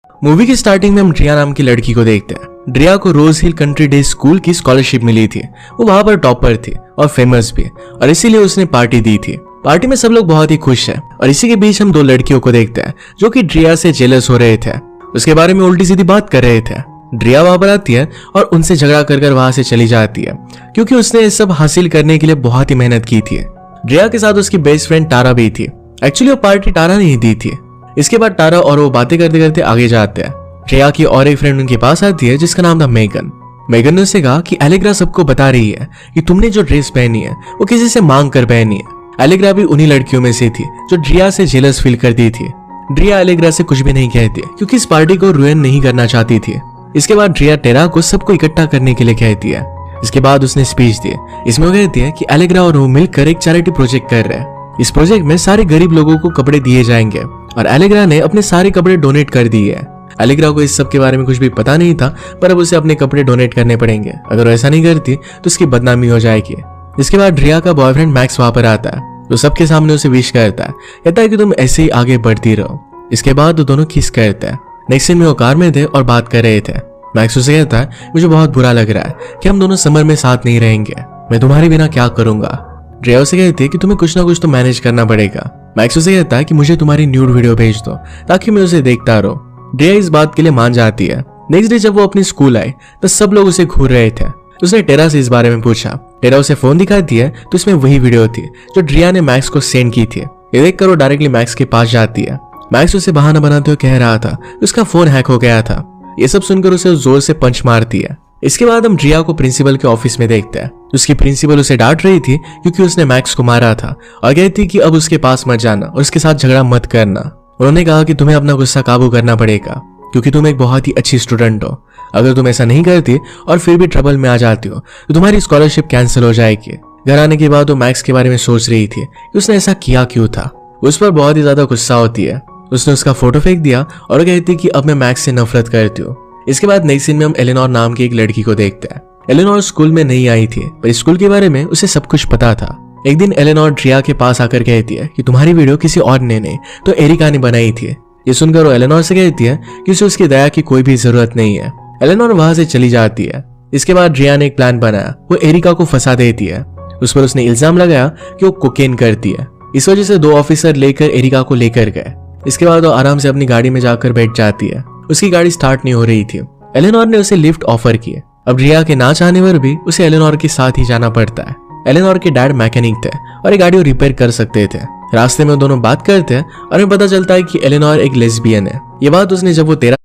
Movie की starting में हम ड्रिया नाम की लड़की को देखते हैं। ड्रिया को रोज हिल कंट्री डे स्कूल की स्कॉलरशिप मिली थी। वो वहां पर टॉपर थी और फेमस भी, और इसीलिए उसने पार्टी दी थी। पार्टी में सब लोग बहुत ही खुश हैं और इसी के बीच हम दो लड़कियों को देखते हैं जो कि ड्रिया से जेलस हो रहे थे, उसके बारे में उल्टी सीधी बात कर रहे थे। ड्रिया वहां पर आती है और उनसे झगड़ा कर वहां से चली जाती है क्योंकि उसने ये सब हासिल करने के लिए बहुत ही मेहनत की थी। ड्रिया के साथ उसकी बेस्ट फ्रेंड टारा भी थी। एक्चुअली वो पार्टी टारा ने ही दी थी। इसके बाद टारा और वो बातें करते करते आगे जाते हैं। ड्रिया की और एक फ्रेंड उनके पास आती है जिसका नाम था मेगन। मेगन ने उससे कहा कि एलेग्रा सबको बता रही है कि तुमने जो ड्रेस पहनी है वो किसी से मांग कर पहनी है। एलेग्रा भी उन्हीं लड़कियों में से थी जो ड्रिया से जेलस फील करती थी। ड्रिया एलेग्रा से कुछ भी नहीं कहती क्योंकि इस पार्टी को रुइन नहीं करना चाहती थी। इसके बाद ड्रिया टेरा को सबको इकट्ठा करने के लिए कहती है। इसके बाद उसने स्पीच दी। इसमें वो कहती है कि एलेग्रा और वो मिलकर एक चैरिटी प्रोजेक्ट कर रहे हैं। इस प्रोजेक्ट में सारे गरीब लोगों को कपड़े दिए जाएंगे और एलेग्रा ने अपने सारे कपड़े डोनेट कर दिए हैं। एलेग्रा को इस सब के बारे में कुछ भी पता नहीं था, पर अब उसे अपने कपड़े डोनेट करने पड़ेंगे। अगर वो ऐसा नहीं करती तो उसकी बदनामी हो जाएगी। इसके बाद ड्रिया का बॉयफ्रेंड मैक्स वहां पर आता है तो सबके सामने उसे विश करता है, कहता है कि तुम ऐसे ही आगे बढ़ती रहो। इसके बाद वो दोनों किस करते हैं। नेक्स्ट सीन में वो कार में थे और बात कर रहे थे। मैक्स उसे कहता है मुझे बहुत बुरा लग रहा है कि हम दोनों समर में साथ नहीं रहेंगे, मैं तुम्हारे बिना क्या करूंगा। ड्रिया उसे कहती है कि तुम्हें कुछ ना कुछ तो मैनेज करना पड़ेगा। मैक्स उसे कहता है कि मुझे तुम्हारी न्यूड वीडियो भेज दो ताकि मैं उसे देखता रहूं। ड्रिया इस बात के लिए मान जाती है। नेक्स्ट डे जब वो अपनी स्कूल आई तो सब लोग उसे घूर रहे थे। उसने टेरा से इस बारे में पूछा। टेरा उसे फोन दिखाती है तो इसमें वही वीडियो थी जो ड्रिया ने मैक्स को सेंड की थी। ये देखकर वो डायरेक्टली मैक्स के पास जाती है। मैक्स उसे बहाना बनाते हुए कह रहा था उसका फोन हैक हो गया था। ये सब सुनकर उसे जोर से पंच मारती है। इसके बाद हम ड्रिया को प्रिंसिपल के ऑफिस में देखते हैं। उसकी प्रिंसिपल उसे डांट रही थी क्योंकि उसने मैक्स को मारा था और कहती कि अब उसके पास मत जाना और उसके साथ झगड़ा मत करना। उन्होंने कहा कि तुम्हें अपना गुस्सा काबू करना पड़ेगा क्योंकि तुम एक बहुत ही अच्छी स्टूडेंट हो। अगर तुम ऐसा नहीं करती और फिर भी ट्रबल में आ जाती हो तो तुम्हारी स्कॉलरशिप कैंसिल हो जाएगी। घर आने के बाद वो मैक्स के बारे में सोच रही थी कि उसने ऐसा किया क्यों था। उस पर बहुत ही ज्यादा गुस्सा होती है। उसने उसका फोटो फेंक दिया और कहती कि अब मैं मैक्स से नफरत करती हूँ। इसके बाद नेक्स्ट सीन में हम एलेनोर नाम की एक लड़की को देखते हैं। एलेनोर स्कूल में नहीं आई थी पर स्कूल के बारे में उसे सब कुछ पता था। एक दिन एलेनोर ड्रिया के पास आकर कहती है कि तुम्हारी वीडियो किसी और ने नहीं तो एरिका ने बनाई थी। ये सुनकर वो एलेनोर से कहती है कि उसे उसकी दया की कोई भी जरूरत नहीं है। एलेनोर वहां से चली जाती है। इसके बाद ड्रिया ने एक प्लान बनाया। वो एरिका को फंसा देती है। उस पर उसने इल्जाम लगाया कि वो कोकेन करती है। इस वजह से दो ऑफिसर लेकर एरिका को लेकर गए। इसके बाद वो आराम से अपनी गाड़ी में जाकर बैठ जाती है। उसकी गाड़ी स्टार्ट नहीं हो रही थी। एलेनोर ने उसे लिफ्ट ऑफर किए। अब ड्रिया के ना चाहने पर भी उसे एलेनोर के साथ ही जाना पड़ता है। एलेनोर के डैड मैकेनिक थे और ये गाड़ी को रिपेयर कर सकते थे। रास्ते में दोनों बात करते हैं और हमें पता चलता है कि एलेनोर एक लेस्बियन है। ये बात उसने जब वो 13